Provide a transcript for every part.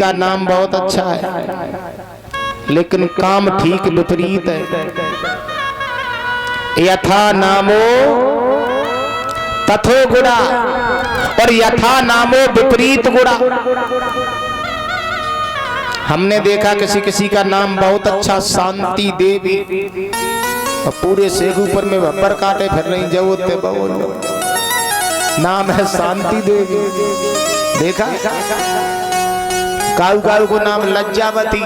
का नाम बहुत अच्छा है, लेकिन काम ठीक विपरीत है। यथा नामो तथो गुणा, और यथा नामो विपरीत गुणा। हमने देखा किसी किसी का नाम बहुत अच्छा, शांति देवी, और पूरे शेखुपुर में भब्बर काटे फिर रही जवोते बहु, नाम है शांति देवी। देखा काऊ काऊ को नाम लज्जावती,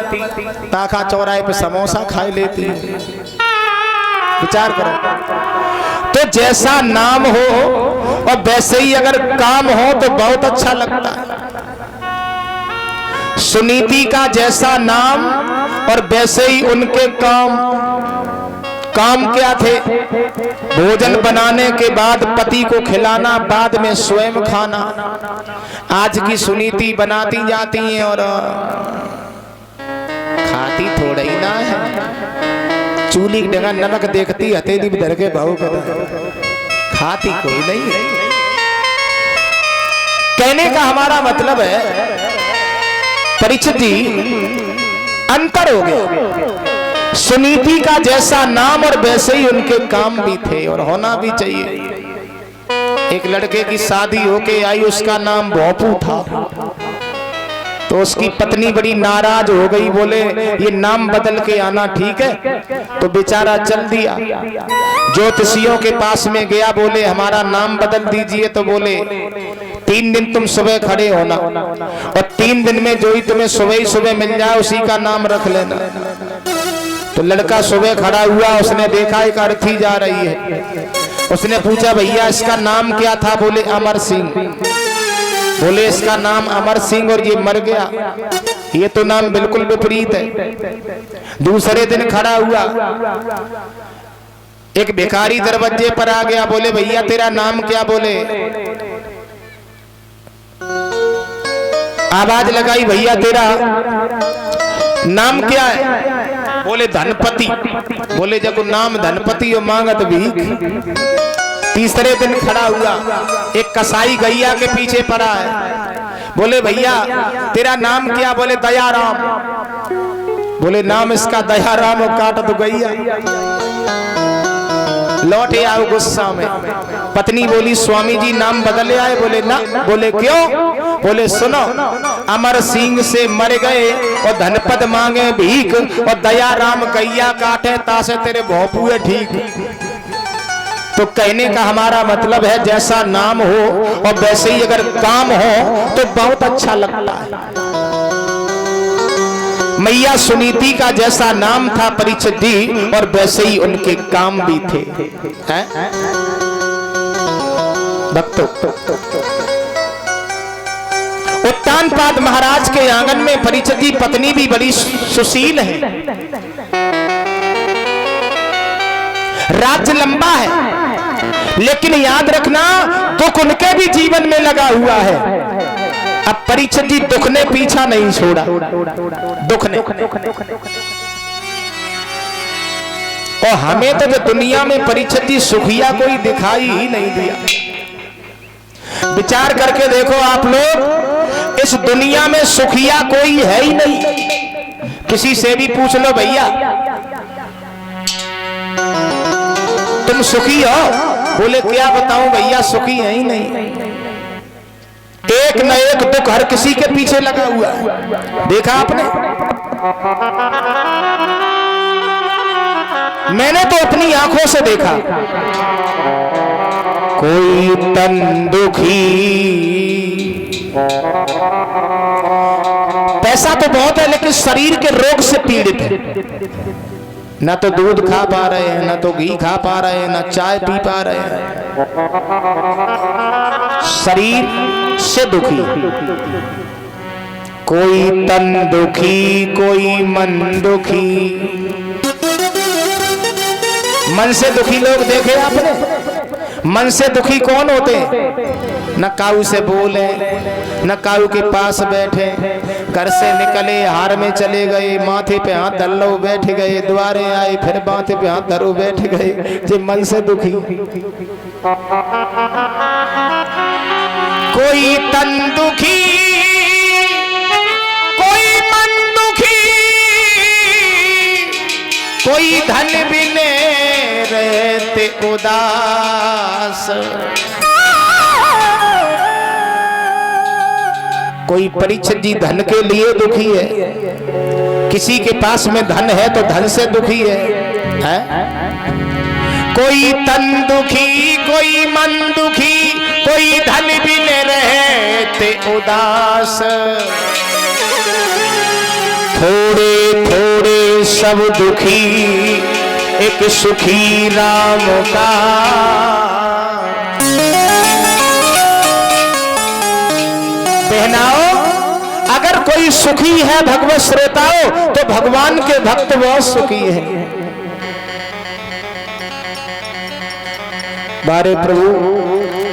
ताका चौराहे पे समोसा खाई लेती। विचार करो, तो जैसा नाम हो और वैसे ही अगर काम हो तो बहुत अच्छा लगता है। सुनीति का जैसा नाम और वैसे ही उनके काम। काम क्या थे? भोजन बनाने के बाद पति को खिलाना, बाद में स्वयं खाना। आज की सुनीति बनाती जाती हैं और खाती थोड़ा ही ना है। चूली की डगा नमक देखती, हथेली में धर के भाव कर, खाती कोई नहीं है। कहने का हमारा मतलब है परीक्षित जी, अंतर हो गया। सुनीति का जैसा नाम और वैसे ही उनके काम भी थे और होना भी चाहिए। एक लड़के की शादी होके आई, उसका नाम भोपू था, तो उसकी पत्नी बड़ी नाराज हो गई, बोले ये नाम बदल के आना ठीक है। तो बेचारा चल दिया, ज्योतिषियों के पास में गया, बोले हमारा नाम बदल दीजिए। तो बोले 3 दिन तुम सुबह खड़े होना, और 3 दिन में जो ही तुम्हें सुबह ही सुबह मिल जाए उसी का नाम रख लेना। तो लड़का सुबह खड़ा हुआ, उसने देखा एक अर्थी जा रही है। उसने पूछा भैया इसका नाम क्या था? बोले अमर सिंह। बोले इसका नाम अमर सिंह और ये मर गया, ये तो नाम बिल्कुल विपरीत है। दूसरे दिन खड़ा हुआ, एक भिखारी दरवाजे पर आ गया, बोले भैया तेरा नाम क्या? बोले आवाज लगाई, भैया तेरा नाम क्या है? बोले धनपति। बोले जब नाम धनपति हो मांगत भीख। तीसरे दिन खड़ा हुआ, एक कसाई गैया के पीछे पड़ा है, बोले भैया तेरा नाम क्या? बोले दयाराम। बोले नाम इसका दयाराम और काट तो गैया। लौटे आओ गुस्सा में। पत्नी बोली स्वामी जी नाम बदले आए? बोले ना। बोले क्यों? बोले सुनो, अमर सिंह से मर गए और धनपद मांगे भीख, और दयाराम गैया काटे तासे तेरे भोपू है ठीक। तो कहने का हमारा मतलब है जैसा नाम हो और वैसे ही अगर काम हो तो बहुत अच्छा लगता है। मैया सुनीति का जैसा नाम था परीक्षित जी, और वैसे ही उनके काम भी थे। भक्तों, उत्तानपाद महाराज के आंगन में परीक्षित जी पत्नी भी बड़ी सुशील है। राज्य लंबा है, लेकिन याद रखना दुख उनके भी जीवन में लगा हुआ है। अब परीक्षित जी दुख ने पीछा नहीं छोड़ा, दुख ने। और हमें तो जो दुनिया में परीक्षित जी सुखिया कोई दिखाई ही नहीं दिया। विचार करके देखो आप लोग, इस दुनिया में सुखिया कोई है ही नहीं। किसी से भी पूछ लो भैया तुम सुखी हो? बोले क्या बताऊं भैया, सुखी है ही नहीं। एक न एक दुख हर किसी के पीछे लगा हुआ। देखा आपने? मैंने तो अपनी आंखों से देखा, कोई तन दुखी, पैसा तो बहुत है लेकिन शरीर के रोग से पीड़ित है। ना तो दूध खा पा रहे हैं, ना तो घी खा पा रहे हैं, ना चाय पी पा रहे हैं, शरीर से दुखी। कोई तन दुखी, कोई मन दुखी। मन से दुखी लोग देखे आपने? मन से दुखी कौन होते हैं? न काऊ से बोले, न काऊ के पास बैठे, घर से निकले हार में चले गए, माथे पे हाथ धर लो बैठ गए, द्वारे आए फिर माथे पे हाथ धरो बैठ गए। जो मन से दुखी। कोई तन दुखी, कोई धन बिने रहते उदास, कोई परीक्षित जी धन के लिए दुखी है। किसी के पास में धन है तो धन से दुखी है? कोई तन दुखी, कोई मन दुखी, कोई धन बिने रहते उदास। थोड़े थोड़े सब दुखी, एक सुखी राम का। बहनाओ, अगर कोई सुखी है भगवत श्रोताओं, तो भगवान के भक्त बहुत सुखी है। बारे प्रभु,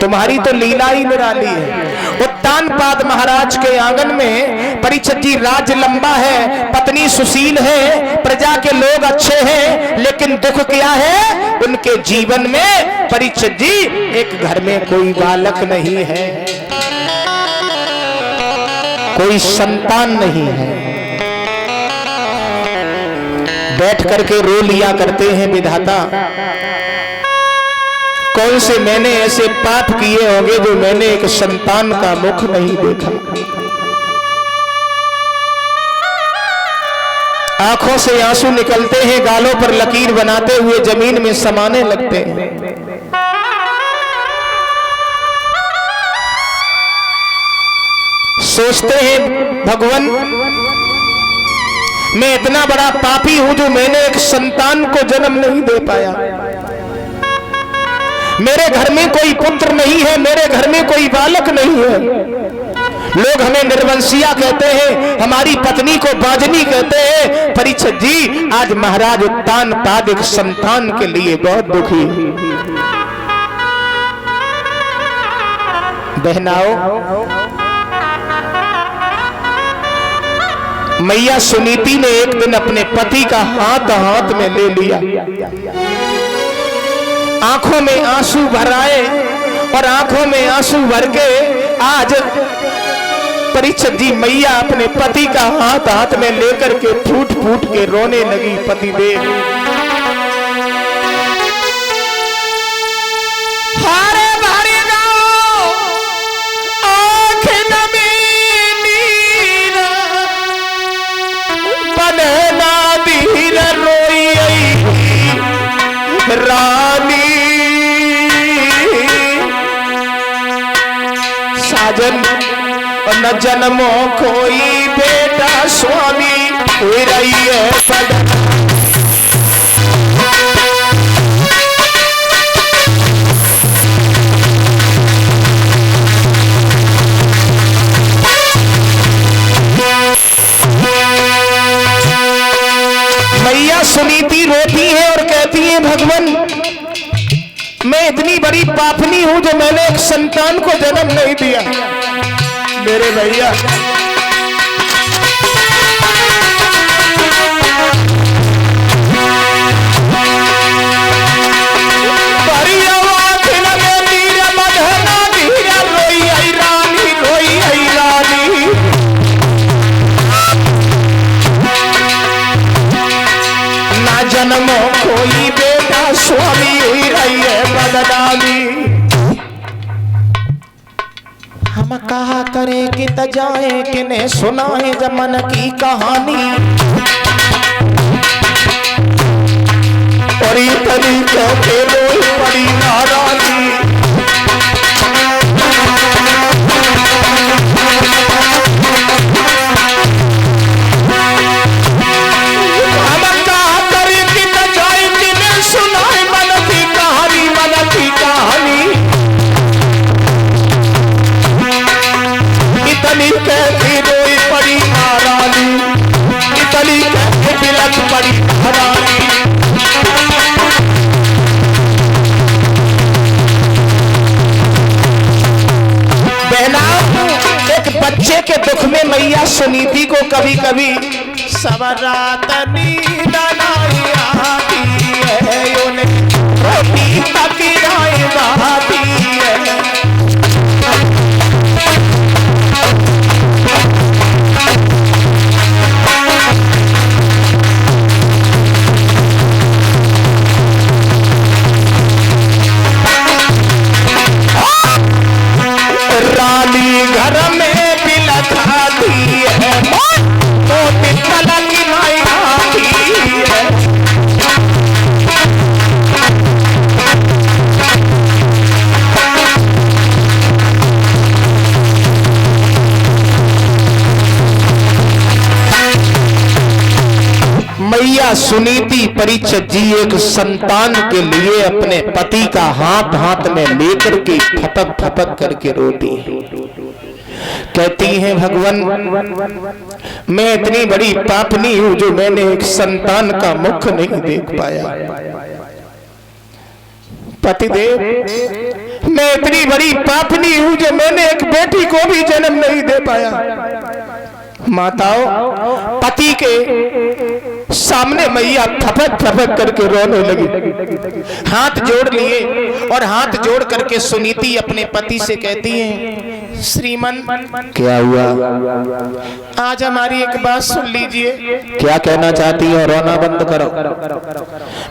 तुम्हारी तो लीला ही निराली है। उत्तानपाद महाराज के आंगन में परीक्षित जी राज लंबा है, पत्नी सुशील है, प्रजा के लोग अच्छे हैं, लेकिन दुख क्या है उनके जीवन में? परीक्षित जी, एक घर में कोई बालक नहीं है, कोई संतान नहीं है। बैठ करके रो लिया करते हैं, विधाता कौन से मैंने ऐसे पाप किए होंगे जो मैंने एक संतान का मुख नहीं देखा। आंखों से आंसू निकलते हैं, गालों पर लकीर बनाते हुए जमीन में समाने लगते हैं। सोचते हैं भगवान, मैं इतना बड़ा पापी हूं जो मैंने एक संतान को जन्म नहीं दे पाया। मेरे घर में कोई पुत्र नहीं है, मेरे घर में कोई बालक नहीं है। लोग हमें निर्वंशिया कहते हैं, हमारी पत्नी को बाजनी कहते हैं। परीक्षित जी, आज महाराज उत्तानपाद एक संतान के लिए बहुत दुखी। बहनाओ, मैया सुनीति ने एक दिन अपने पति का हाथ हाथ में ले लिया, आंखों में आंसू भर आए और आंखों में आंसू भर के आज परीक्षित जी मैया अपने पति का हाथ हाथ में लेकर के फूट फूट के रोने लगी। पतिदेव हारे भारे गाओ, आँख नमी नीरा, बनना धीर रोई रानी। साजन न जन्मो कोई बेटा स्वामी हुई रही है पद। मैया सुनीति रोती है और कहती है, भगवान मैं इतनी बड़ी पापनी हूं जो मैंने एक संतान को जन्म नहीं दिया। मेरे भैया जन्मो कोई बेटा स्वामी हुई रही है बदनामी। हम कहा करें कि तजाए किन्हें सुनाए जमन की कहानी, और ये तरीके के रोई पड़ी नाराजी। बच्चे के दुख में मैया सुनीति को कभी कभी सवरात नींद नहीं आती है, उन्हें रोटी पकाई बहाती है। मैया सुनीति परीक्षित जी एक संतान के लिए अपने पति का हाथ हाथ में लेकर के फपक फपक करके रोती है। कहती हैं भगवान, मैं इतनी बड़ी पापनी हूं जो मैंने एक संतान का मुख नहीं देख पाया। पतिदेव, मैं इतनी बड़ी पापनी हूं जो मैंने एक बेटी को भी जन्म नहीं दे पाया। माताओं, पति के सामने मैया फपक फपक करके रोने लगी। हाथ जोड़ लिए और हाथ जोड़ करके सुनीति अपने पति से कहती है, श्रीमन क्या हुआ? आज हमारी एक बात सुन लीजिए। क्या कहना चाहती हो? रोना बंद करो,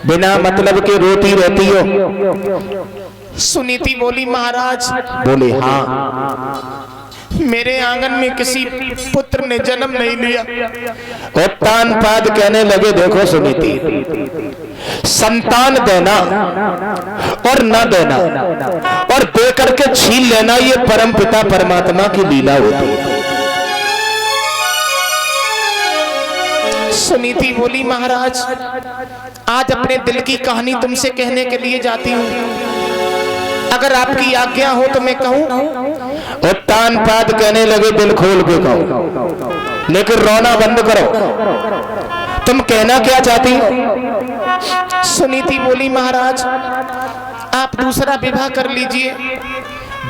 बिना मतलब के रोती रहती हो। सुनीति बोली, महाराज। बोले, हाँ, मेरे आंगन में किसी पुत्र ने जन्म नहीं लिया। और तान पाद कहने लगे, देखो सुनीति, संतान देना और न देना और दे करके छीन लेना, ये परम पिता परमात्मा की लीला होती है। सुनीति बोली, महाराज, आज अपने दिल की कहानी तुमसे कहने के लिए जाती हूँ। अगर आपकी आज्ञा हो तो मैं कहूं। और तान पाद कहने लगे, दिल खोल के कहो, लेकिन रोना बंद करो। तुम कहना क्या चाहती हो? सुनीति बोली, महाराज, आप दूसरा विवाह कर लीजिए।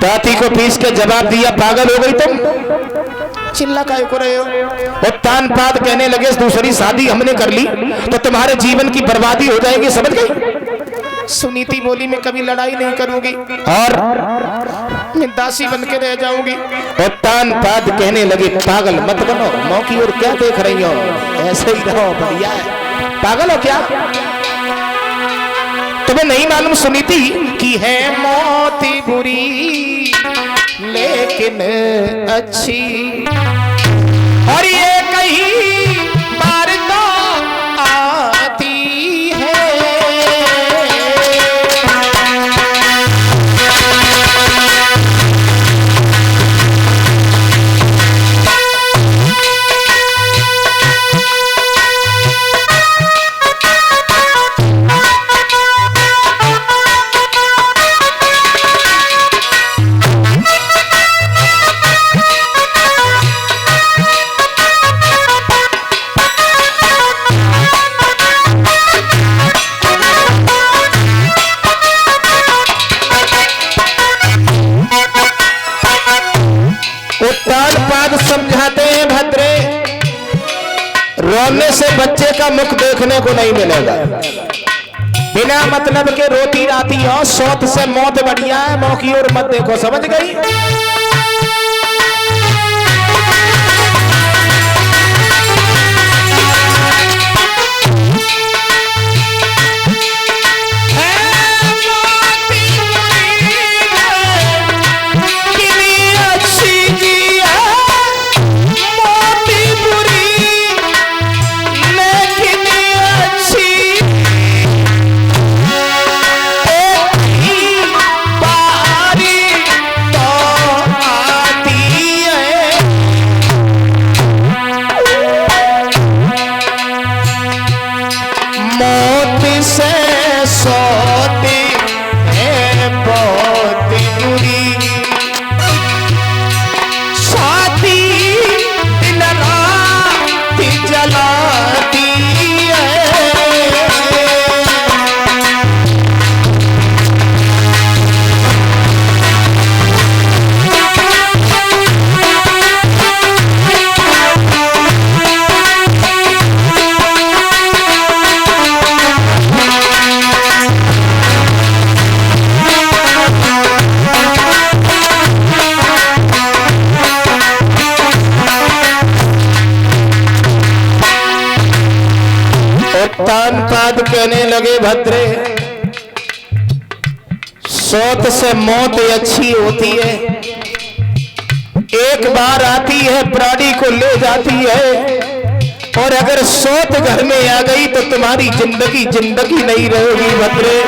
दाती को पीस के जवाब दिया, पागल हो गई तुम, चिल्ला काहे को रहे हो? और तान पाद कहने लगे, दूसरी शादी हमने कर ली तो तुम्हारे जीवन की बर्बादी हो जाएगी, समझ गई? सुनीति बोली, मैं कभी लड़ाई नहीं करूंगी और मैं दासी बन के रह जाऊंगी। और तान पाद कहने लगे, पागल मत बनो, मौकी और क्या देख रही हो? ऐसे ही रहो, बढ़िया है। पागल हो क्या? तुम्हें नहीं मालूम सुनीति की है मौत बुरी लेकिन अच्छी, और ये कहीं बार तो आती है। समझाते हैं, भद्रे, रोने से बच्चे का मुख देखने को नहीं मिलेगा। बिना मतलब के रोती आती हो, सौत से मौत बढ़िया है, मौकी और मत देखो, समझ गई? तान पाद कहने लगे, भद्रे, सौत से मौत अच्छी होती है, एक बार आती है, प्राणी को ले जाती है, और अगर सौत घर में आ गई तो तुम्हारी जिंदगी जिंदगी नहीं रहेगी। भद्रे,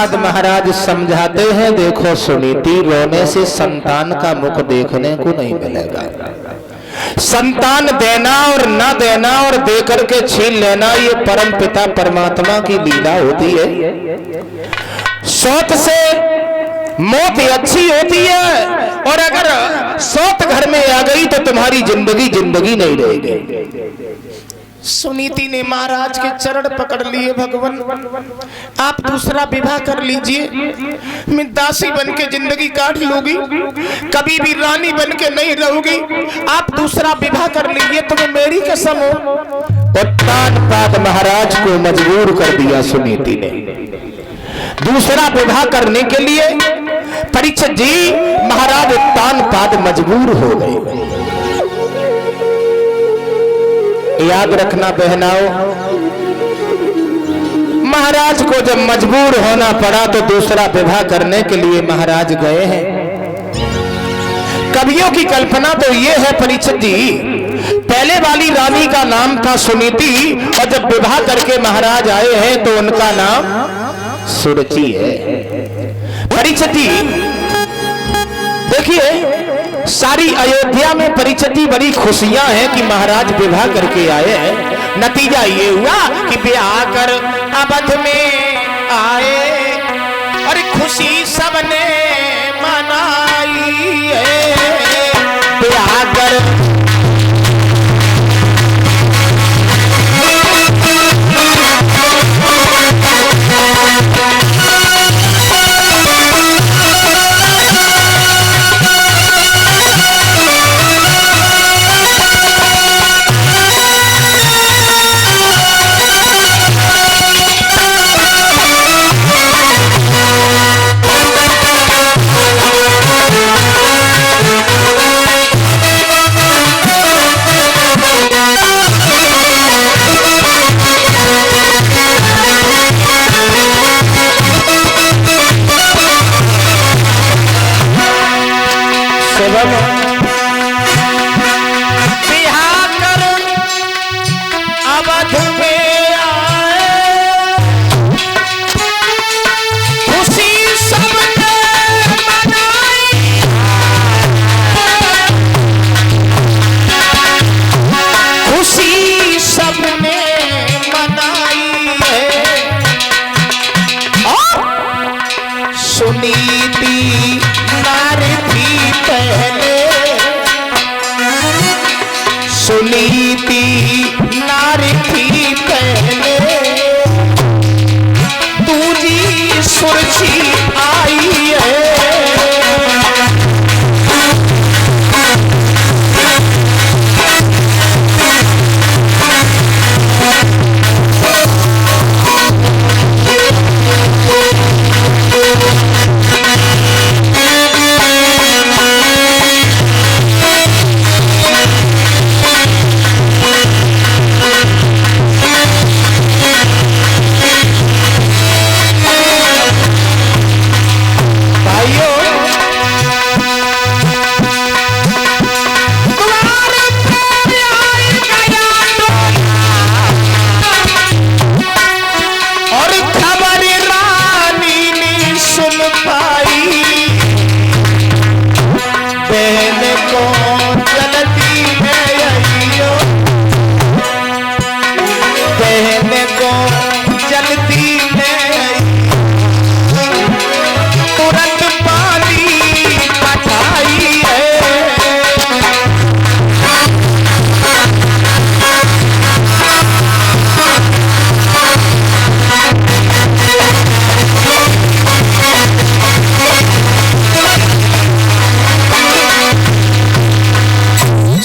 प्रसाद महाराज समझाते हैं, देखो सुनीति, रोने से संतान का मुख देखने को नहीं मिलेगा। संतान देना और ना देना और दे करके छीन लेना, ये परम पिता परमात्मा की लीला होती है। सौत से मौत अच्छी होती है, और अगर सौत घर में आ गई तो तुम्हारी जिंदगी जिंदगी नहीं रहेगी। सुनीति ने महाराज के चरण पकड़ लिए, भगवान आप दूसरा विवाह कर लीजिए, मैं दासी बन के जिंदगी काट लूंगी, कभी भी रानी बन के नहीं रहूंगी, आप दूसरा विवाह कर लीजिए, तुम्हें मेरी कसम हो। उत्तान पाद महाराज को मजबूर कर दिया सुनीति ने दूसरा विवाह करने के लिए। परीक्षित जी महाराज उत्तान पाद मजबूर हो गए। याद रखना बहनाओं, महाराज को जब मजबूर होना पड़ा तो दूसरा विवाह करने के लिए महाराज गए हैं। कवियों की कल्पना तो ये है परीक्षित जी, पहले वाली रानी का नाम था सुनीति, और जब विवाह करके महाराज आए हैं तो उनका नाम सुरुचि है। परीक्षित जी देखिए, सारी अयोध्या में परीक्षित जी बड़ी खुशियां हैं कि महाराज विवाह करके आए हैं। नतीजा ये हुआ कि ब्याह कर अवध में आए और खुशी सबने मनाई है। ब्याह कर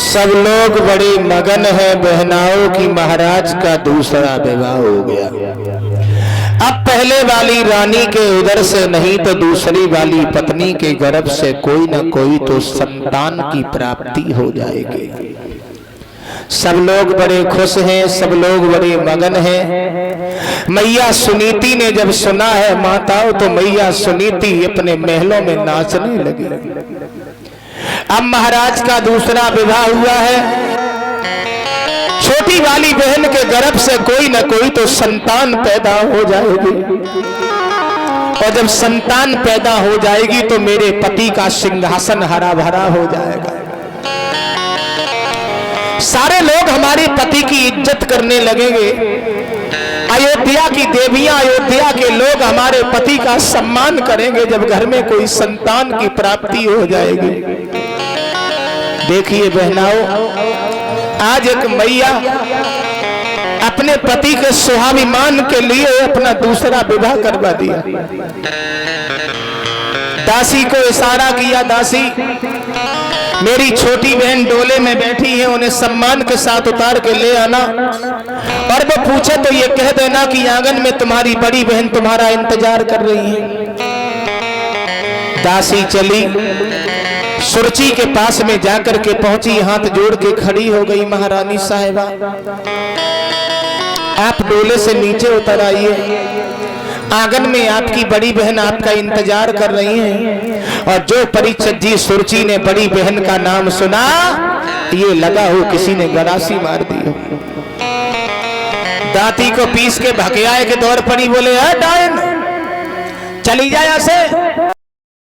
सब लोग बड़े मगन है बहनाओं की महाराज का दूसरा विवाह हो गया। अब पहले वाली रानी के उदर से नहीं तो दूसरी वाली पत्नी के गर्भ से कोई न कोई तो संतान की प्राप्ति हो जाएगी। सब लोग बड़े खुश हैं, सब लोग बड़े मगन हैं। मैया सुनीति ने जब सुना है माताओं, तो मैया सुनीति अपने महलों में नाचने लगी। अब महाराज का दूसरा विवाह हुआ है। छोटी वाली बहन के गर्भ से कोई न कोई तो संतान पैदा हो जाएगी। और जब संतान पैदा हो जाएगी तो मेरे पति का सिंहासन हरा भरा हो जाएगा। सारे लोग हमारे पति की इज्जत करने लगेंगे। अयोध्या की देवियां, अयोध्या के लोग हमारे पति का सम्मान करेंगे जब घर में कोई संतान की प्राप्ति हो जाएगी। देखिए बहनाओं, आज एक मैया अपने पति के स्वाभिमान के लिए अपना दूसरा विवाह करवा दिया। दासी को इशारा किया, दासी मेरी छोटी बहन डोले में बैठी है, उन्हें सम्मान के साथ उतार के ले आना, और वो पूछे तो ये कह देना कि आंगन में तुम्हारी बड़ी बहन तुम्हारा इंतजार कर रही है। दासी चली, सुरची के पास में जाकर के पहुंची, हाथ जोड़ के खड़ी हो गई, महारानी साहिबा आप डोले से नीचे उतर आइए, आंगन में आपकी बड़ी बहन आपका इंतजार कर रही हैं। और जो परीक्षित जी सुरची ने बड़ी बहन का नाम सुना, ये लगा हो किसी ने गरासी मार दी हो। दांती को पीस के भकियाए के दौर पड़ी, बोले डायन चली जाए ऐसे।